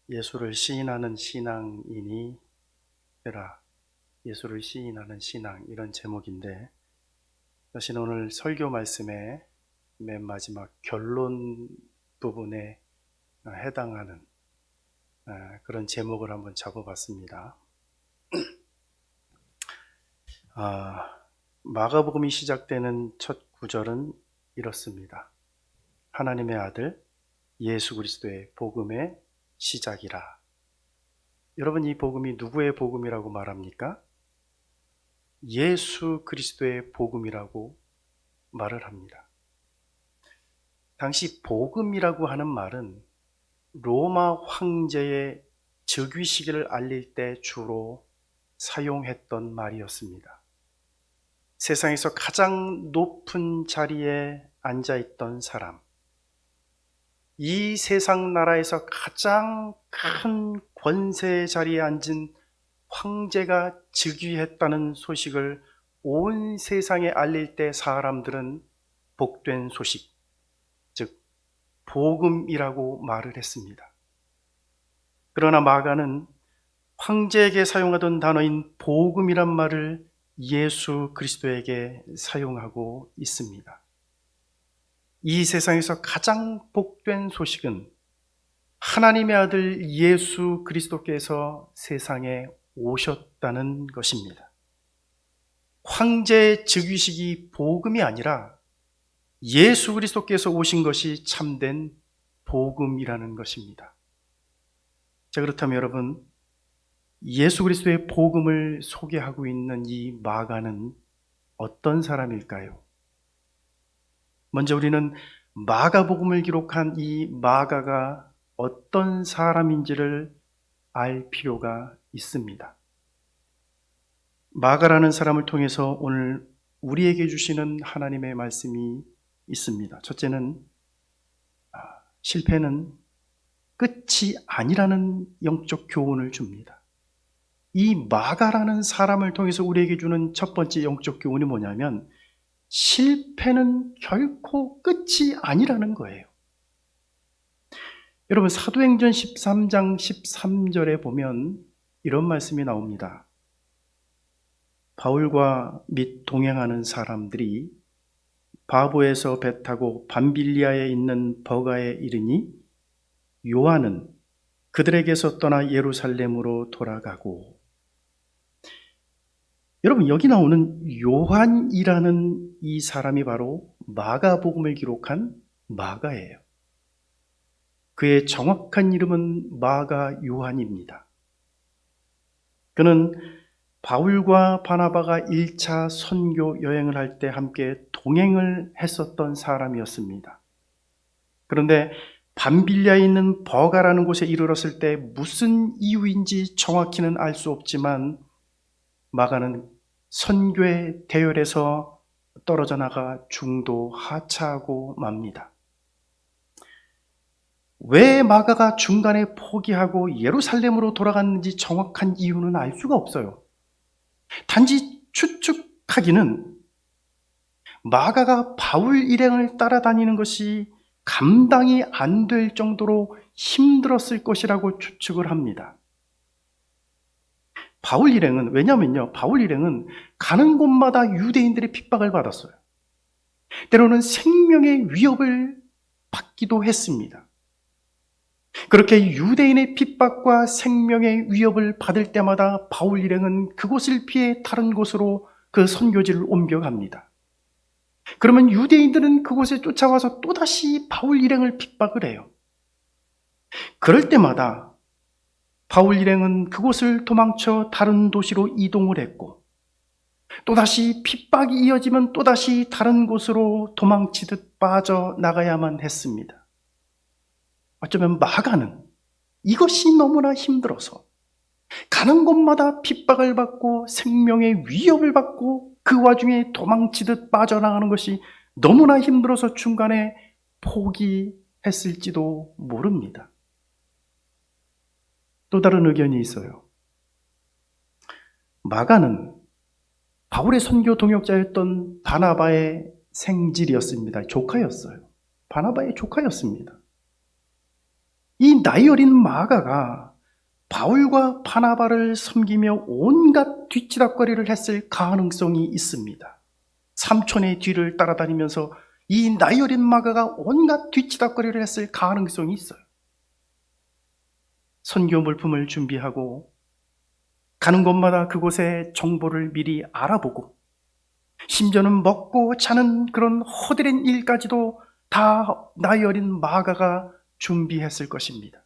예수를 시인하는 신앙인이 되라. 예수를 시인하는 신앙, 이런 제목인데, 사실 오늘 설교 말씀의 맨 마지막 결론 부분에 해당하는 그런 제목을 한번 잡아봤습니다. 마가복음이 시작되는 첫 구절은 이렇습니다. 하나님의 아들 예수 그리스도의 복음의 시작이라. 여러분, 이 복음이 누구의 복음이라고 말합니까? 예수 그리스도의 복음이라고 말을 합니다. 당시 복음이라고 하는 말은 로마 황제의 즉위식을 알릴 때 주로 사용했던 말이었습니다. 세상에서 가장 높은 자리에 앉아있던 사람, 이 세상 나라에서 가장 큰 권세의 자리에 앉은 황제가 즉위했다는 소식을 온 세상에 알릴 때 사람들은 복된 소식, 즉 복음이라고 말을 했습니다. 그러나 마가는 황제에게 사용하던 단어인 복음이란 말을 예수 그리스도에게 사용하고 있습니다. 이 세상에서 가장 복된 소식은 하나님의 아들 예수 그리스도께서 세상에 오셨다는 것입니다. 황제의 즉위식이 복음이 아니라 예수 그리스도께서 오신 것이 참된 복음이라는 것입니다. 자, 그렇다면 여러분, 예수 그리스도의 복음을 소개하고 있는 이 마가는 어떤 사람일까요? 먼저 우리는 마가복음을 기록한 이 마가가 어떤 사람인지를 알 필요가 있습니다. 마가라는 사람을 통해서 오늘 우리에게 주시는 하나님의 말씀이 있습니다. 첫째는 실패는 끝이 아니라는 영적 교훈을 줍니다. 이 마가라는 사람을 통해서 우리에게 주는 첫 번째 영적 교훈이 뭐냐면 실패는 결코 끝이 아니라는 거예요. 여러분, 사도행전 13장 13절에 보면 이런 말씀이 나옵니다. 바울과 및 동행하는 사람들이 바보에서 배 타고 밤빌리아에 있는 버가에 이르니 요한은 그들에게서 떠나 예루살렘으로 돌아가고. 여러분, 여기 나오는 요한이라는 이 사람이 바로 마가복음을 기록한 마가예요. 그의 정확한 이름은 마가 요한입니다. 그는 바울과 바나바가 1차 선교 여행을 할 때 함께 동행을 했었던 사람이었습니다. 그런데 밤빌리아에 있는 버가라는 곳에 이르렀을 때 무슨 이유인지 정확히는 알 수 없지만 마가는 선교의 대열에서 떨어져 나가 중도 하차하고 맙니다. 왜 마가가 중간에 포기하고 예루살렘으로 돌아갔는지 정확한 이유는 알 수가 없어요. 단지 추측하기는 마가가 바울 일행을 따라다니는 것이 감당이 안 될 정도로 힘들었을 것이라고 추측을 합니다. 바울 일행은, 왜냐면요, 바울 일행은 가는 곳마다 유대인들의 핍박을 받았어요. 때로는 생명의 위협을 받기도 했습니다. 그렇게 유대인의 핍박과 생명의 위협을 받을 때마다 바울 일행은 그곳을 피해 다른 곳으로 그 선교지를 옮겨갑니다. 그러면 유대인들은 그곳에 쫓아와서 또다시 바울 일행을 핍박을 해요. 그럴 때마다 바울 일행은 그곳을 도망쳐 다른 도시로 이동을 했고, 또다시 핍박이 이어지면 또다시 다른 곳으로 도망치듯 빠져나가야만 했습니다. 어쩌면 마가는 이것이 너무나 힘들어서 가는 곳마다 핍박을 받고 생명의 위협을 받고 그 와중에 도망치듯 빠져나가는 것이 너무나 힘들어서 중간에 포기했을지도 모릅니다. 또 다른 의견이 있어요. 마가는 바울의 선교 동역자였던 바나바의 생질이었습니다. 조카였어요. 바나바의 조카였습니다. 이 나이 어린 마가가 바울과 바나바를 섬기며 온갖 뒤치다꺼리를 했을 가능성이 있습니다. 삼촌의 뒤를 따라다니면서 이 나이 어린 마가가 온갖 뒤치다꺼리를 했을 가능성이 있어요. 선교 물품을 준비하고 가는 곳마다 그곳의 정보를 미리 알아보고 심지어는 먹고 자는 그런 허드렛 일까지도 다 나이 어린 마가가 준비했을 것입니다.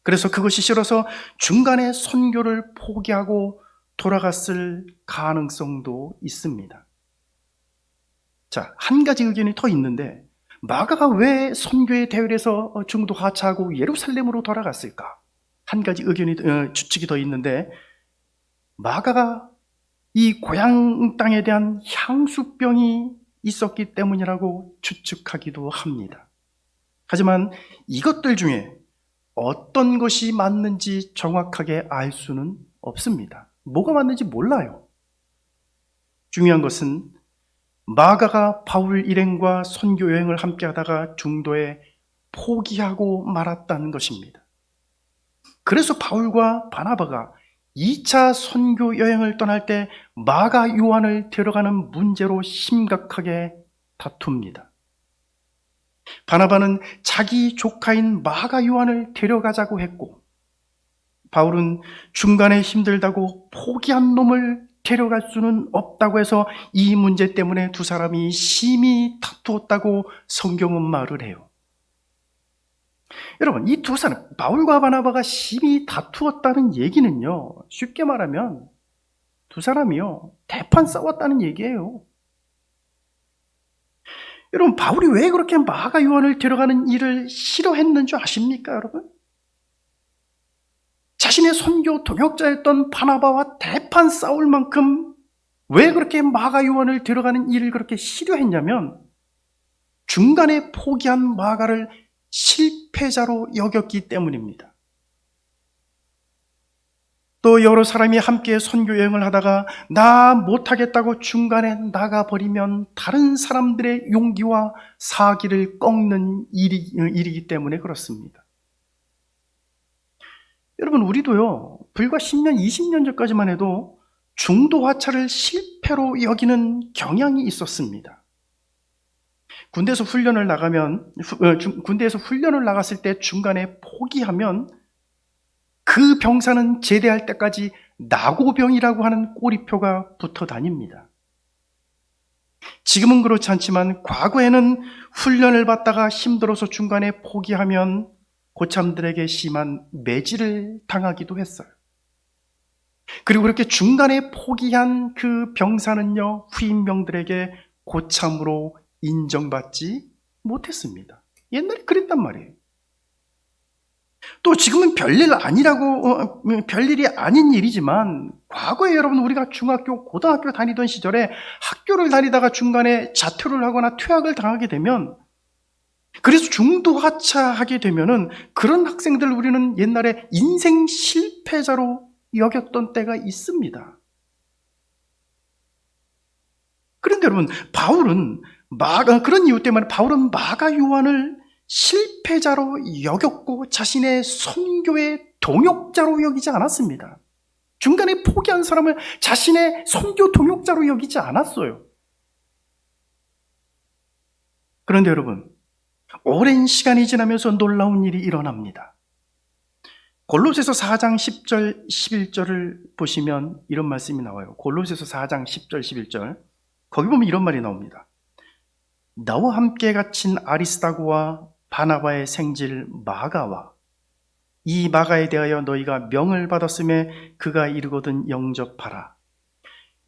그래서 그것이 싫어서 중간에 선교를 포기하고 돌아갔을 가능성도 있습니다. 자, 한 가지 의견이 더 있는데 마가가 왜 선교의 대열에서 중도 하차하고 예루살렘으로 돌아갔을까? 한 가지 의견이 추측이 더 있는데 마가가 이 고향 땅에 대한 향수병이 있었기 때문이라고 추측하기도 합니다. 하지만 이것들 중에 어떤 것이 맞는지 정확하게 알 수는 없습니다. 뭐가 맞는지 몰라요. 중요한 것은 마가가 바울 일행과 선교 여행을 함께 하다가 중도에 포기하고 말았다는 것입니다. 그래서 바울과 바나바가 2차 선교 여행을 떠날 때 마가 요한을 데려가는 문제로 심각하게 다툽니다. 바나바는 자기 조카인 마가 요한을 데려가자고 했고 바울은 중간에 힘들다고 포기한 놈을 데려갈 수는 없다고 해서 이 문제 때문에 두 사람이 심히 다투었다고 성경은 말을 해요. 여러분, 이 두 사람, 바울과 바나바가 심히 다투었다는 얘기는요, 쉽게 말하면 두 사람이요, 대판 싸웠다는 얘기예요. 여러분, 바울이 왜 그렇게 마가 요한을 데려가는 일을 싫어했는 줄 아십니까, 여러분? 자신의 선교 동역자였던 바나바와 대판 싸울 만큼 왜 그렇게 마가 요한을 데려가는 일을 그렇게 싫어했냐면 중간에 포기한 마가를 실패자로 여겼기 때문입니다. 또 여러 사람이 함께 선교 여행을 하다가 나 못하겠다고 중간에 나가버리면 다른 사람들의 용기와 사기를 꺾는 일이기 때문에 그렇습니다. 여러분, 우리도요, 불과 10년, 20년 전까지만 해도 중도 하차를 실패로 여기는 경향이 있었습니다. 군대에서 훈련을 나갔을 때 중간에 포기하면 그 병사는 제대할 때까지 낙오병이라고 하는 꼬리표가 붙어 다닙니다. 지금은 그렇지 않지만 과거에는 훈련을 받다가 힘들어서 중간에 포기하면 고참들에게 심한 매질을 당하기도 했어요. 그리고 그렇게 중간에 포기한 그 병사는요, 후임병들에게 고참으로 인정받지 못했습니다. 옛날에 그랬단 말이에요. 또 지금은 별일이 아닌 일이지만 과거에 여러분 우리가 중학교, 고등학교 다니던 시절에 학교를 다니다가 중간에 자퇴를 하거나 퇴학을 당하게 되면 그래서 중도 하차하게 되면은 그런 학생들 우리는 옛날에 인생 실패자로 여겼던 때가 있습니다. 그런데 여러분, 바울은 그런 이유 때문에 바울은 마가 요한을 실패자로 여겼고 자신의 선교의 동역자로 여기지 않았습니다. 중간에 포기한 사람을 자신의 선교 동역자로 여기지 않았어요. 그런데 여러분, 오랜 시간이 지나면서 놀라운 일이 일어납니다. 골로새서 4장 10절 11절을 보시면 이런 말씀이 나와요. 골로새서 4장 10절 11절 거기 보면 이런 말이 나옵니다. 나와 함께 갇힌 아리스다고와 바나바의 생질 마가와 이 마가에 대하여 너희가 명을 받았음에 그가 이르거든 영접하라.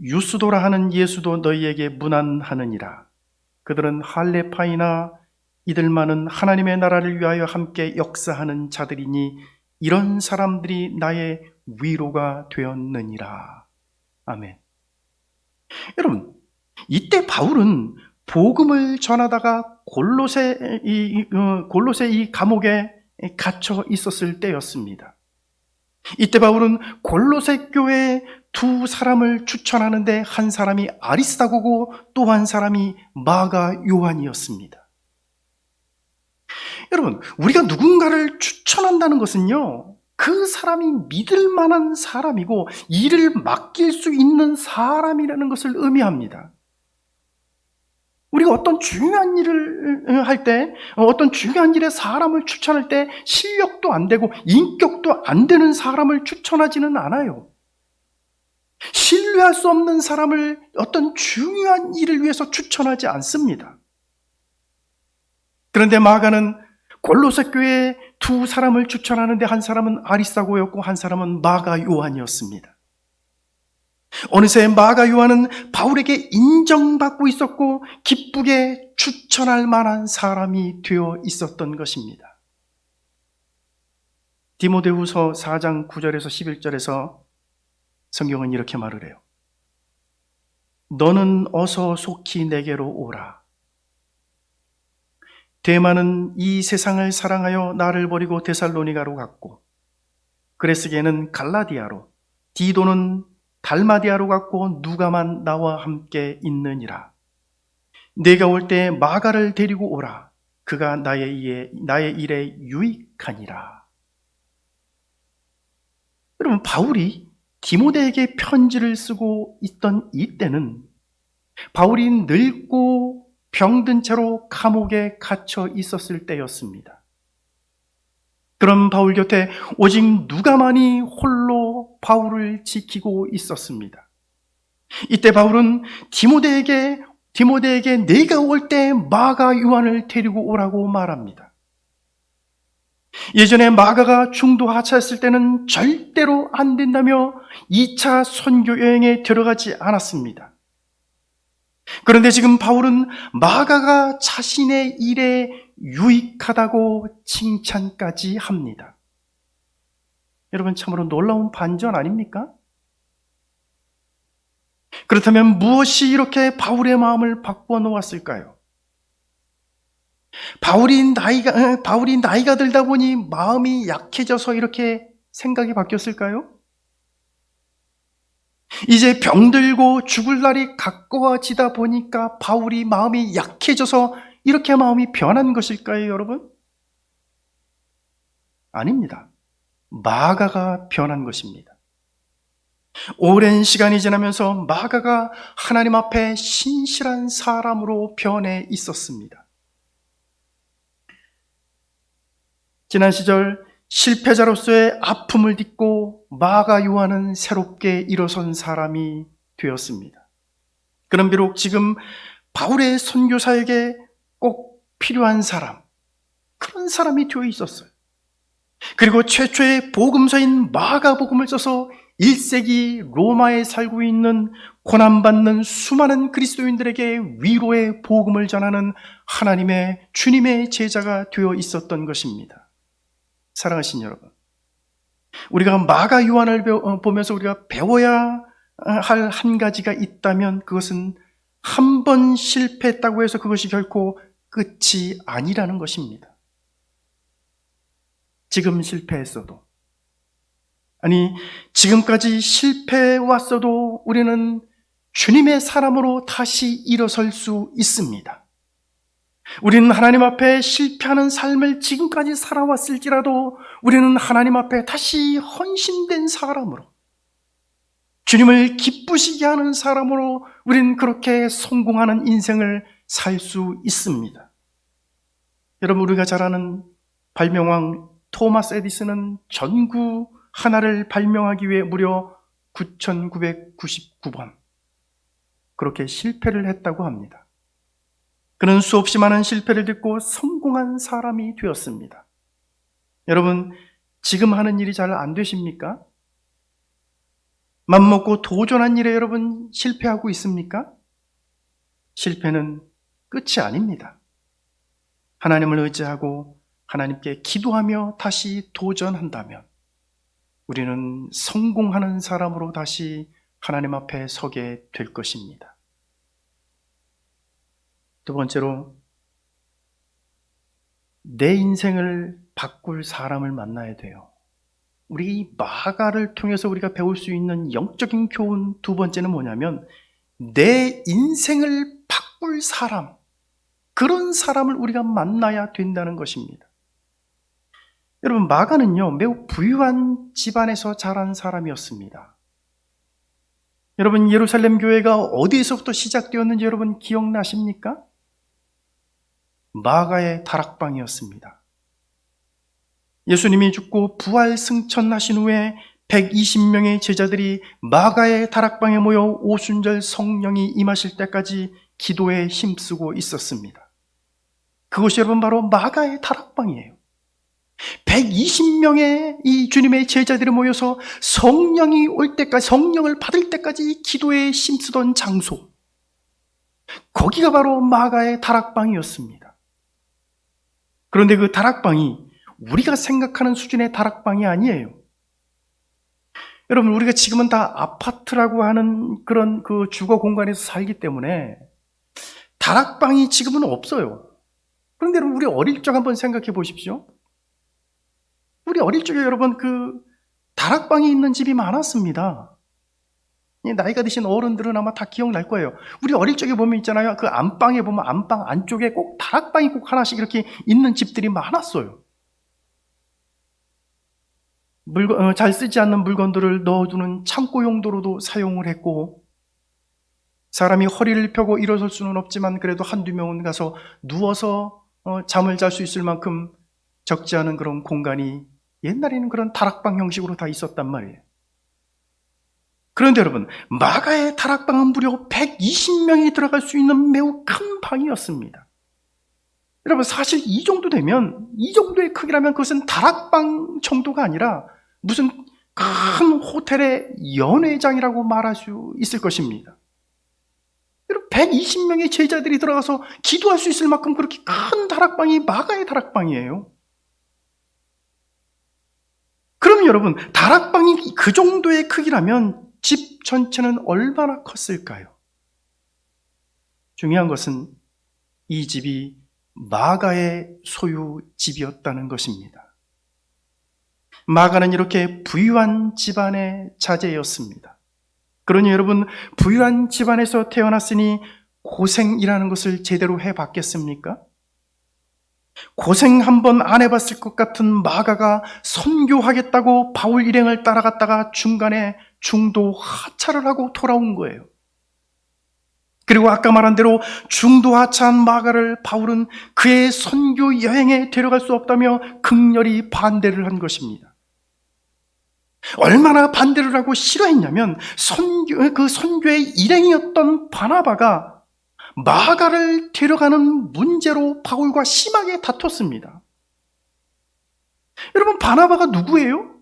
유스도라 하는 예수도 너희에게 문안하느니라. 그들은 할레파이나 이들만은 하나님의 나라를 위하여 함께 역사하는 자들이니 이런 사람들이 나의 위로가 되었느니라. 아멘. 여러분, 이때 바울은 복음을 전하다가 골로새 이 감옥에 갇혀 있었을 때였습니다. 이때 바울은 골로새 교회에 두 사람을 추천하는데 한 사람이 아리스다고고 또 한 사람이 마가 요한이었습니다. 여러분, 우리가 누군가를 추천한다는 것은요, 그 사람이 믿을 만한 사람이고 일을 맡길 수 있는 사람이라는 것을 의미합니다. 우리가 어떤 중요한 일을 할 때, 어떤 중요한 일에 사람을 추천할 때 실력도 안 되고 인격도 안 되는 사람을 추천하지는 않아요. 신뢰할 수 없는 사람을 어떤 중요한 일을 위해서 추천하지 않습니다. 그런데 마가는 골로새 교회에 두 사람을 추천하는데 한 사람은 아리스다고였고 한 사람은 마가 요한이었습니다. 어느새 마가 요한은 바울에게 인정받고 있었고 기쁘게 추천할 만한 사람이 되어 있었던 것입니다. 디모데후서 4장 9절에서 11절에서 성경은 이렇게 말을 해요. 너는 어서 속히 내게로 오라. 데마는 이 세상을 사랑하여 나를 버리고 데살로니가로 갔고 그레스게는 갈라디아로, 디도는 달마디아로 갔고 누가만 나와 함께 있느니라. 내가 올 때 마가를 데리고 오라. 그가 나의 일에 유익하니라. 여러분, 바울이 디모데에게 편지를 쓰고 있던 이때는 바울이 늙고 병든 채로 감옥에 갇혀 있었을 때였습니다. 그런 바울 곁에 오직 누가만이 홀로 바울을 지키고 있었습니다. 이때 바울은 디모데에게 내가 올 때 마가 요한을 데리고 오라고 말합니다. 예전에 마가가 중도 하차했을 때는 절대로 안 된다며 2차 선교 여행에 들어가지 않았습니다. 그런데 지금 바울은 마가가 자신의 일에 유익하다고 칭찬까지 합니다. 여러분, 참으로 놀라운 반전 아닙니까? 그렇다면 무엇이 이렇게 바울의 마음을 바꾸어 놓았을까요? 바울이 나이가 들다 보니 마음이 약해져서 이렇게 생각이 바뀌었을까요? 이제 병들고 죽을 날이 가까워지다 보니까 바울이 마음이 약해져서 이렇게 마음이 변한 것일까요, 여러분? 아닙니다. 마가가 변한 것입니다. 오랜 시간이 지나면서 마가가 하나님 앞에 신실한 사람으로 변해 있었습니다. 지난 시절 실패자로서의 아픔을 딛고 마가 요한은 새롭게 일어선 사람이 되었습니다. 그럼 비록 지금 바울의 선교사에게 꼭 필요한 사람, 그런 사람이 되어 있었어요. 그리고 최초의 복음서인 마가복음을 써서 1세기 로마에 살고 있는 고난받는 수많은 그리스도인들에게 위로의 복음을 전하는 하나님의 주님의 제자가 되어 있었던 것입니다. 사랑하신 여러분, 우리가 마가 요한을 보면서 우리가 배워야 할 한 가지가 있다면 그것은 한 번 실패했다고 해서 그것이 결코 끝이 아니라는 것입니다. 지금 실패했어도, 아니 지금까지 실패해왔어도 우리는 주님의 사람으로 다시 일어설 수 있습니다. 우리는 하나님 앞에 실패하는 삶을 지금까지 살아왔을지라도 우리는 하나님 앞에 다시 헌신된 사람으로, 주님을 기쁘시게 하는 사람으로 우리는 그렇게 성공하는 인생을 살 수 있습니다. 여러분, 우리가 잘 아는 발명왕 토마스 에디슨은 전구 하나를 발명하기 위해 무려 9,999번 그렇게 실패를 했다고 합니다. 그는 수없이 많은 실패를 딛고 성공한 사람이 되었습니다. 여러분, 지금 하는 일이 잘 안 되십니까? 맘먹고 도전한 일에 여러분 실패하고 있습니까? 실패는 끝이 아닙니다. 하나님을 의지하고 하나님께 기도하며 다시 도전한다면 우리는 성공하는 사람으로 다시 하나님 앞에 서게 될 것입니다. 두 번째로, 내 인생을 바꿀 사람을 만나야 돼요. 우리 마가를 통해서 우리가 배울 수 있는 영적인 교훈 두 번째는 뭐냐면, 내 인생을 바꿀 사람, 그런 사람을 우리가 만나야 된다는 것입니다. 여러분, 마가는요, 매우 부유한 집안에서 자란 사람이었습니다. 여러분, 예루살렘 교회가 어디에서부터 시작되었는지 여러분 기억나십니까? 마가의 다락방이었습니다. 예수님이 죽고 부활 승천하신 후에 120명의 제자들이 마가의 다락방에 모여 오순절 성령이 임하실 때까지 기도에 힘쓰고 있었습니다. 그것이 여러분 바로 마가의 다락방이에요. 120명의 이 주님의 제자들이 모여서 성령이 올 때까지, 성령을 받을 때까지 기도에 힘쓰던 장소, 거기가 바로 마가의 다락방이었습니다. 그런데 그 다락방이 우리가 생각하는 수준의 다락방이 아니에요. 여러분, 우리가 지금은 다 아파트라고 하는 그런 그 주거 공간에서 살기 때문에 다락방이 지금은 없어요. 그런데 여러분, 우리 어릴 적 한번 생각해 보십시오. 우리 어릴 적에 여러분 그 다락방이 있는 집이 많았습니다. 나이가 드신 어른들은 아마 다 기억날 거예요. 우리 어릴 적에 보면 있잖아요. 그 안방에 보면 안방 안쪽에 꼭 다락방이 꼭 하나씩 이렇게 있는 집들이 많았어요. 잘 쓰지 않는 물건들을 넣어두는 창고 용도로도 사용을 했고, 사람이 허리를 펴고 일어설 수는 없지만 그래도 한두 명은 가서 누워서 잠을 잘 수 있을 만큼 적지 않은 그런 공간이 옛날에는 그런 다락방 형식으로 다 있었단 말이에요. 그런데 여러분, 마가의 다락방은 무려 120명이 들어갈 수 있는 매우 큰 방이었습니다. 여러분, 사실 이 정도 되면, 이 정도의 크기라면 그것은 다락방 정도가 아니라 무슨 큰 호텔의 연회장이라고 말할 수 있을 것입니다. 여러분, 120명의 제자들이 들어가서 기도할 수 있을 만큼 그렇게 큰 다락방이 마가의 다락방이에요. 그러면 여러분, 다락방이 그 정도의 크기라면 집 전체는 얼마나 컸을까요? 중요한 것은 이 집이 마가의 소유 집이었다는 것입니다. 마가는 이렇게 부유한 집안의 자제였습니다. 그러니 여러분, 부유한 집안에서 태어났으니 고생이라는 것을 제대로 해봤겠습니까? 고생 한번 안 해봤을 것 같은 마가가 선교하겠다고 바울 일행을 따라갔다가 중간에 중도 하차를 하고 돌아온 거예요. 그리고 아까 말한 대로 중도 하차한 마가를 바울은 그의 선교 여행에 데려갈 수 없다며 극렬히 반대를 한 것입니다. 얼마나 반대를 하고 싫어했냐면 그 선교의 일행이었던 바나바가 마가를 데려가는 문제로 바울과 심하게 다퉜습니다. 여러분, 바나바가 누구예요?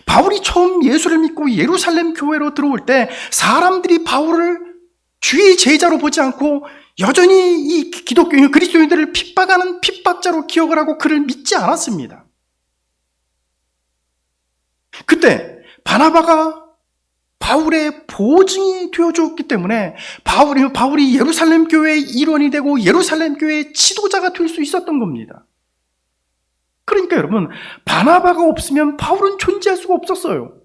바울이 처음 예수를 믿고 예루살렘 교회로 들어올 때 사람들이 바울을 주의 제자로 보지 않고 여전히 이 기독교인 그리스도인들을 핍박하는 핍박자로 기억을 하고 그를 믿지 않았습니다. 그때 바나바가 바울의 보증이 되어주었기 때문에 바울이 예루살렘 교회의 일원이 되고 예루살렘 교회의 지도자가 될 수 있었던 겁니다. 그러니까 여러분, 바나바가 없으면 바울은 존재할 수가 없었어요.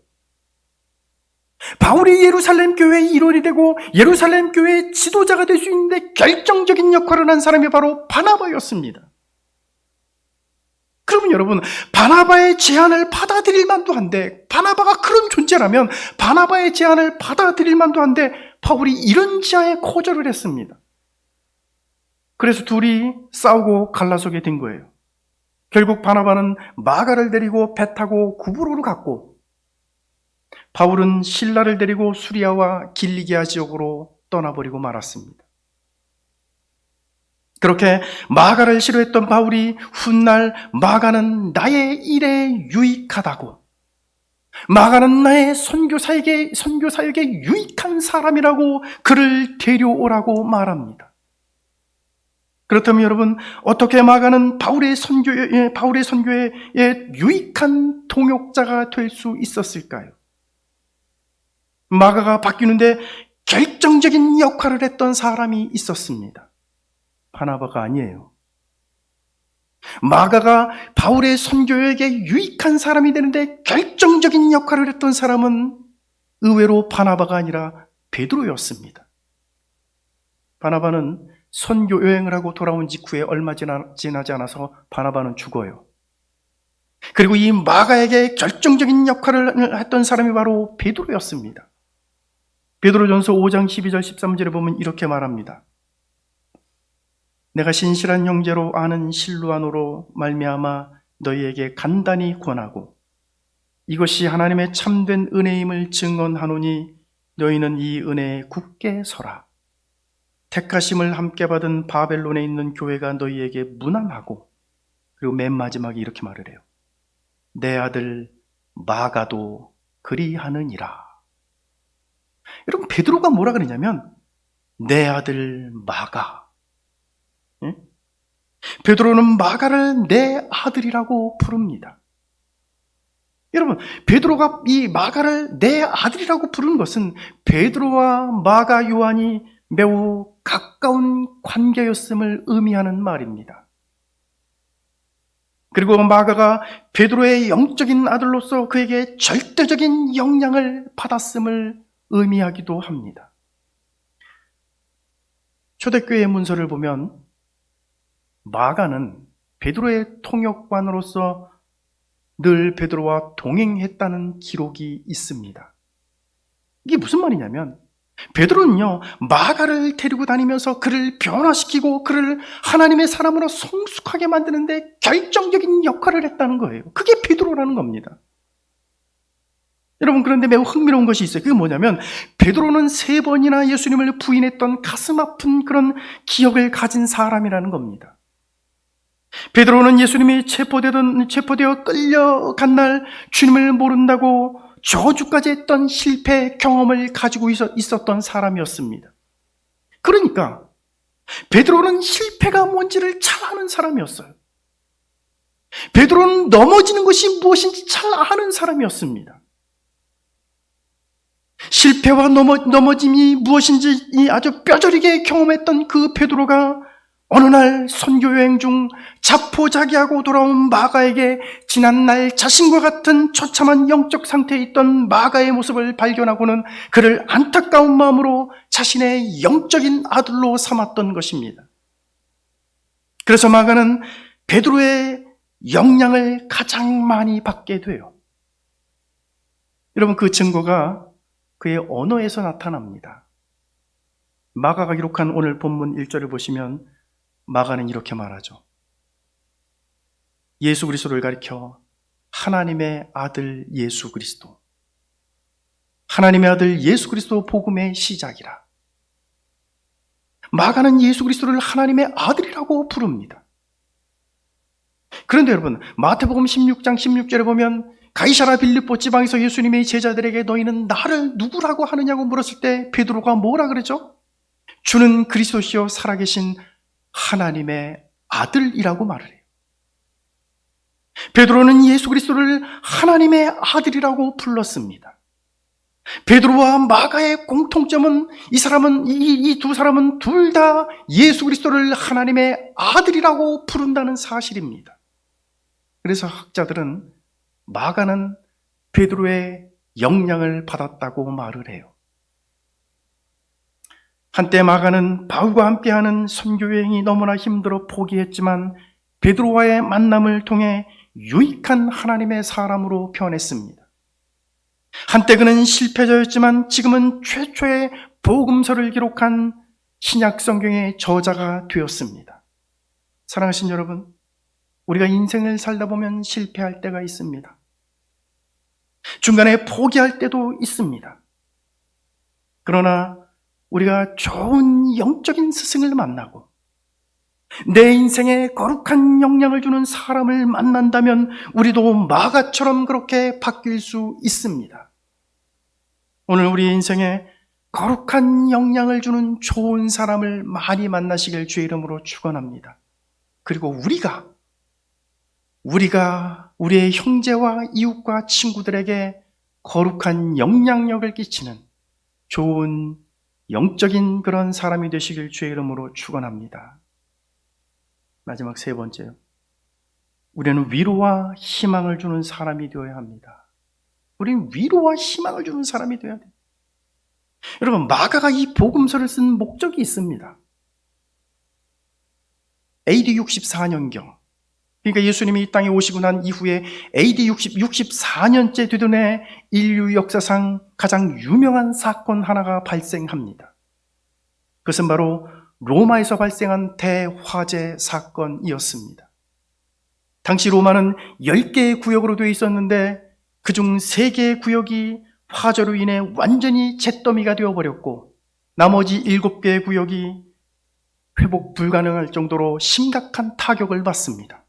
바울이 예루살렘 교회의 일원이 되고 예루살렘 교회의 지도자가 될 수 있는데 결정적인 역할을 한 사람이 바로 바나바였습니다. 그러면 여러분, 바나바의 제안을 받아들일 만도 한데, 바나바가 그런 존재라면 바나바의 제안을 받아들일 만도 한데 바울이 이런 지하에 거절을 했습니다. 그래서 둘이 싸우고 갈라서게 된 거예요. 결국 바나바는 마가를 데리고 배 타고 구브로로 갔고, 바울은 실라를 데리고 수리아와 길리기아 지역으로 떠나버리고 말았습니다. 그렇게 마가를 싫어했던 바울이 훗날 마가는 나의 일에 유익하다고, 마가는 나의 선교 사역에 유익한 사람이라고 그를 데려오라고 말합니다. 그렇다면 여러분, 어떻게 마가는 바울의 선교에 유익한 동역자가 될 수 있었을까요? 마가가 바뀌는데 결정적인 역할을 했던 사람이 있었습니다. 바나바가 아니에요. 마가가 바울의 선교에게 유익한 사람이 되는데 결정적인 역할을 했던 사람은 의외로 바나바가 아니라 베드로였습니다. 바나바는 선교 여행을 하고 돌아온 직후에 얼마 지나지 않아서 바나바는 죽어요. 그리고 이 마가에게 결정적인 역할을 했던 사람이 바로 베드로였습니다. 베드로전서 5장 12절 13절에 보면 이렇게 말합니다. 내가 신실한 형제로 아는 실루아노로 말미암아 너희에게 간단히 권하고 이것이 하나님의 참된 은혜임을 증언하노니 너희는 이 은혜에 굳게 서라. 택하심을 함께 받은 바벨론에 있는 교회가 너희에게 무난하고, 그리고 맨 마지막에 이렇게 말을 해요. 내 아들 마가도 그리하느니라. 여러분, 베드로가 뭐라 그러냐면 내 아들 마가. 예? 베드로는 마가를 내 아들이라고 부릅니다. 여러분, 베드로가 이 마가를 내 아들이라고 부르는 것은 베드로와 마가 요한이 매우 가까운 관계였음을 의미하는 말입니다. 그리고 마가가 베드로의 영적인 아들로서 그에게 절대적인 영향을 받았음을 의미하기도 합니다. 초대교회 문서를 보면 마가는 베드로의 통역관으로서 늘 베드로와 동행했다는 기록이 있습니다. 이게 무슨 말이냐면 베드로는요, 마가를 데리고 다니면서 그를 변화시키고 그를 하나님의 사람으로 성숙하게 만드는데 결정적인 역할을 했다는 거예요. 그게 베드로라는 겁니다. 여러분, 그런데 매우 흥미로운 것이 있어요. 그게 뭐냐면 베드로는 3번이나 예수님을 부인했던 가슴 아픈 그런 기억을 가진 사람이라는 겁니다. 베드로는 예수님이 체포되어 끌려간 날 주님을 모른다고 저주까지 했던 실패 경험을 가지고 있었던 사람이었습니다. 그러니까 베드로는 실패가 뭔지를 잘 아는 사람이었어요. 베드로는 넘어지는 것이 무엇인지 잘 아는 사람이었습니다. 실패와 넘어짐이 무엇인지 아주 뼈저리게 경험했던 그 베드로가 어느 날 선교 여행 중 자포자기하고 돌아온 마가에게 지난날 자신과 같은 처참한 영적 상태에 있던 마가의 모습을 발견하고는 그를 안타까운 마음으로 자신의 영적인 아들로 삼았던 것입니다. 그래서 마가는 베드로의 영향을 가장 많이 받게 돼요. 여러분, 그 증거가 그의 언어에서 나타납니다. 마가가 기록한 오늘 본문 1절을 보시면 마가는 이렇게 말하죠. 예수 그리스도를 가리켜 하나님의 아들 예수 그리스도. 하나님의 아들 예수 그리스도 복음의 시작이라. 마가는 예수 그리스도를 하나님의 아들이라고 부릅니다. 그런데 여러분, 마태복음 16장 16절에 보면 가이사라 빌립보 지방에서 예수님의 제자들에게 너희는 나를 누구라고 하느냐고 물었을 때 베드로가 뭐라 그러죠? 주는 그리스도시요 살아계신 하나님의 아들이라고 말을 해요. 베드로는 예수 그리스도를 하나님의 아들이라고 불렀습니다. 베드로와 마가의 공통점은 이 두 사람은 둘 다 예수 그리스도를 하나님의 아들이라고 부른다는 사실입니다. 그래서 학자들은 마가는 베드로의 영향을 받았다고 말을 해요. 한때 마가는 바울과 함께하는 선교여행이 너무나 힘들어 포기했지만 베드로와의 만남을 통해 유익한 하나님의 사람으로 변했습니다. 한때 그는 실패자였지만 지금은 최초의 복음서를 기록한 신약 성경의 저자가 되었습니다. 사랑하신 여러분, 우리가 인생을 살다 보면 실패할 때가 있습니다. 중간에 포기할 때도 있습니다. 그러나 우리가 좋은 영적인 스승을 만나고 내 인생에 거룩한 영향을 주는 사람을 만난다면 우리도 마가처럼 그렇게 바뀔 수 있습니다. 오늘 우리 인생에 거룩한 영향을 주는 좋은 사람을 많이 만나시길 주의 이름으로 축원합니다. 그리고 우리가 우리의 형제와 이웃과 친구들에게 거룩한 영향력을 끼치는 좋은 영적인 그런 사람이 되시길 주의 이름으로 축원합니다. 마지막 3번째요. 우리는 위로와 희망을 주는 사람이 되어야 합니다. 우리는 위로와 희망을 주는 사람이 되어야 돼요. 여러분, 마가가 이 복음서를 쓴 목적이 있습니다. AD 64년경 그러니까 예수님이 이 땅에 오시고 난 이후에 AD 64년째 되던 해 인류 역사상 가장 유명한 사건 하나가 발생합니다. 그것은 바로 로마에서 발생한 대화재 사건이었습니다. 당시 로마는 10개의 구역으로 되어 있었는데 그중 3개의 구역이 화재로 인해 완전히 잿더미가 되어버렸고 나머지 7개의 구역이 회복 불가능할 정도로 심각한 타격을 받습니다.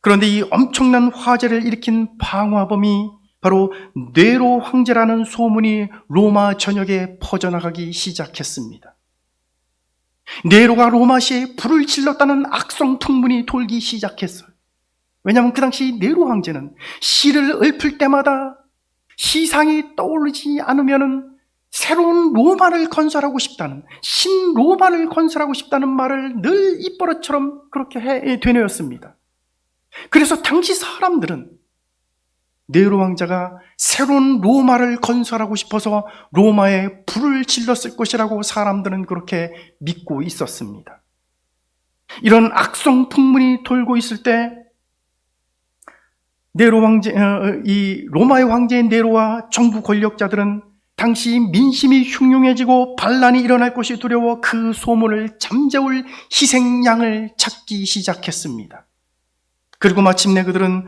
그런데 이 엄청난 화재를 일으킨 방화범이 바로 네로 황제라는 소문이 로마 전역에 퍼져나가기 시작했습니다. 네로가 로마시에 불을 질렀다는 악성 풍문이 돌기 시작했어요. 왜냐하면 그 당시 네로 황제는 시를 읊을 때마다 시상이 떠오르지 않으면 새로운 로마를 건설하고 싶다는, 신로마를 건설하고 싶다는 말을 늘 입버릇처럼 그렇게 되뇌었습니다. 그래서 당시 사람들은 네로 왕자가 새로운 로마를 건설하고 싶어서 로마에 불을 질렀을 것이라고 사람들은 그렇게 믿고 있었습니다. 이런 악성 풍문이 돌고 있을 때 네로 황제, 이 로마의 황제인 네로와 정부 권력자들은 당시 민심이 흉흉해지고 반란이 일어날 것이 두려워 그 소문을 잠재울 희생양을 찾기 시작했습니다. 그리고 마침내 그들은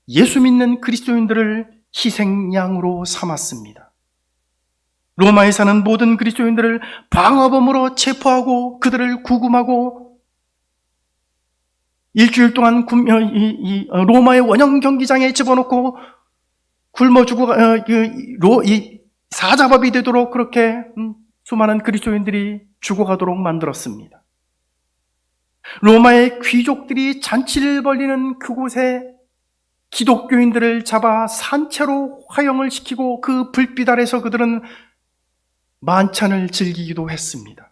예수 믿는 그리스도인들을 희생양으로 삼았습니다. 로마에 사는 모든 그리스도인들을 방화범으로 체포하고 그들을 구금하고 일주일 동안 로마의 원형 경기장에 집어넣고 굶어 죽어 사자밥이 되도록 그렇게 수많은 그리스도인들이 죽어가도록 만들었습니다. 로마의 귀족들이 잔치를 벌이는 그곳에 기독교인들을 잡아 산채로 화형을 시키고 그 불빛 아래서 그들은 만찬을 즐기기도 했습니다.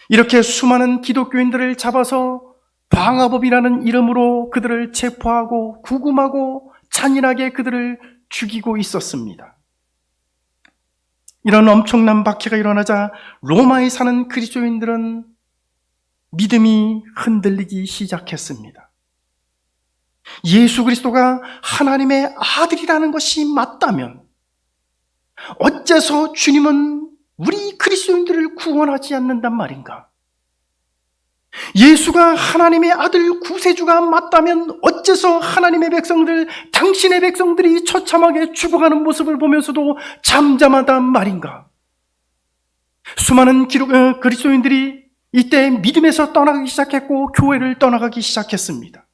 이렇게 수많은 기독교인들을 잡아서 방화법이라는 이름으로 그들을 체포하고 구금하고 잔인하게 그들을 죽이고 있었습니다. 이런 엄청난 박해가 일어나자 로마에 사는 그리스도인들은 믿음이 흔들리기 시작했습니다. 예수 그리스도가 하나님의 아들이라는 것이 맞다면 어째서 주님은 우리 그리스도인들을 구원하지 않는단 말인가? 예수가 하나님의 아들 구세주가 맞다면 어째서 하나님의 백성들, 당신의 백성들이 처참하게 죽어가는 모습을 보면서도 잠잠하단 말인가? 수많은 그리스도인들이 이때 믿음에서 떠나기 시작했고 교회를 떠나가기 시작했습니다.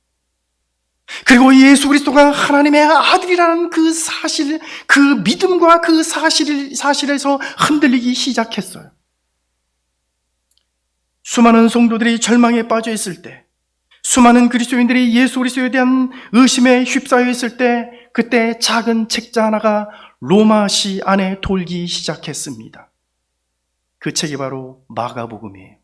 그리고 예수 그리스도가 하나님의 아들이라는 그 사실, 그 믿음과 그 사실에서 흔들리기 시작했어요. 수많은 성도들이 절망에 빠져 있을 때, 수많은 그리스도인들이 예수 그리스도에 대한 의심에 휩싸여 있을 때, 그때 작은 책자 하나가 로마시 안에 돌기 시작했습니다. 그 책이 바로 마가복음이에요.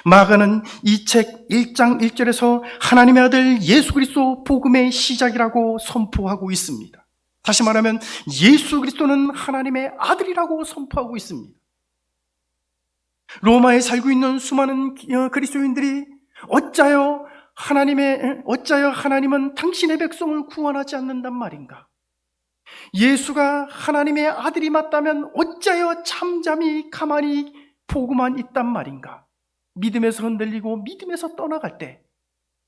마가는 이 책 1장 1절에서 하나님의 아들 예수 그리스도 복음의 시작이라고 선포하고 있습니다. 다시 말하면 예수 그리스도는 하나님의 아들이라고 선포하고 있습니다. 로마에 살고 있는 수많은 그리스도인들이 어짜여 하나님은 당신의 백성을 구원하지 않는단 말인가? 예수가 하나님의 아들이 맞다면 어짜여 잠잠히 가만히 보고만 있단 말인가? 믿음에서 흔들리고 믿음에서 떠나갈 때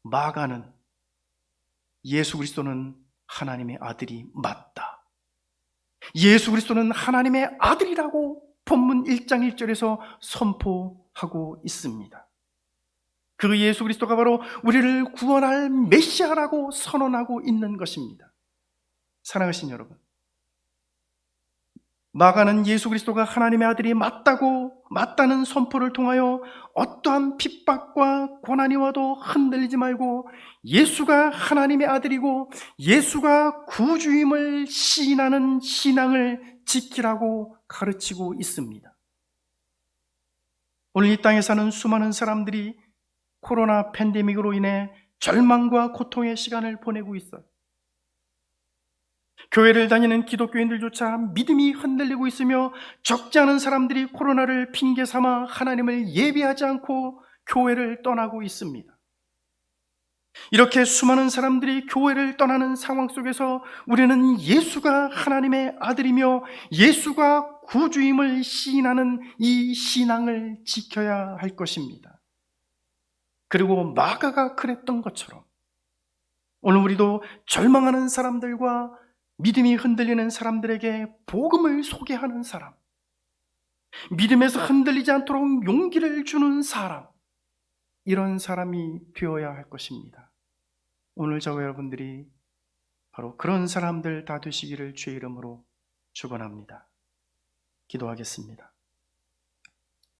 마가는 예수 그리스도는 하나님의 아들이 맞다. 예수 그리스도는 하나님의 아들이라고 본문 1장 1절에서 선포하고 있습니다. 그 예수 그리스도가 바로 우리를 구원할 메시아라고 선언하고 있는 것입니다. 사랑하신 여러분, 마가는 예수 그리스도가 하나님의 아들이 맞다는 선포를 통하여 어떠한 핍박과 고난이 와도 흔들리지 말고 예수가 하나님의 아들이고 예수가 구주임을 시인하는 신앙을 지키라고 가르치고 있습니다. 오늘 이 땅에 사는 수많은 사람들이 코로나 팬데믹으로 인해 절망과 고통의 시간을 보내고 있어요. 교회를 다니는 기독교인들조차 믿음이 흔들리고 있으며 적지 않은 사람들이 코로나를 핑계 삼아 하나님을 예배하지 않고 교회를 떠나고 있습니다. 이렇게 수많은 사람들이 교회를 떠나는 상황 속에서 우리는 예수가 하나님의 아들이며 예수가 구주임을 시인하는 이 신앙을 지켜야 할 것입니다. 그리고 마가가 그랬던 것처럼 오늘 우리도 절망하는 사람들과 믿음이 흔들리는 사람들에게 복음을 소개하는 사람, 믿음에서 흔들리지 않도록 용기를 주는 사람, 이런 사람이 되어야 할 것입니다. 오늘 저와 여러분들이 바로 그런 사람들 다 되시기를 주의 이름으로 축원합니다. 기도하겠습니다.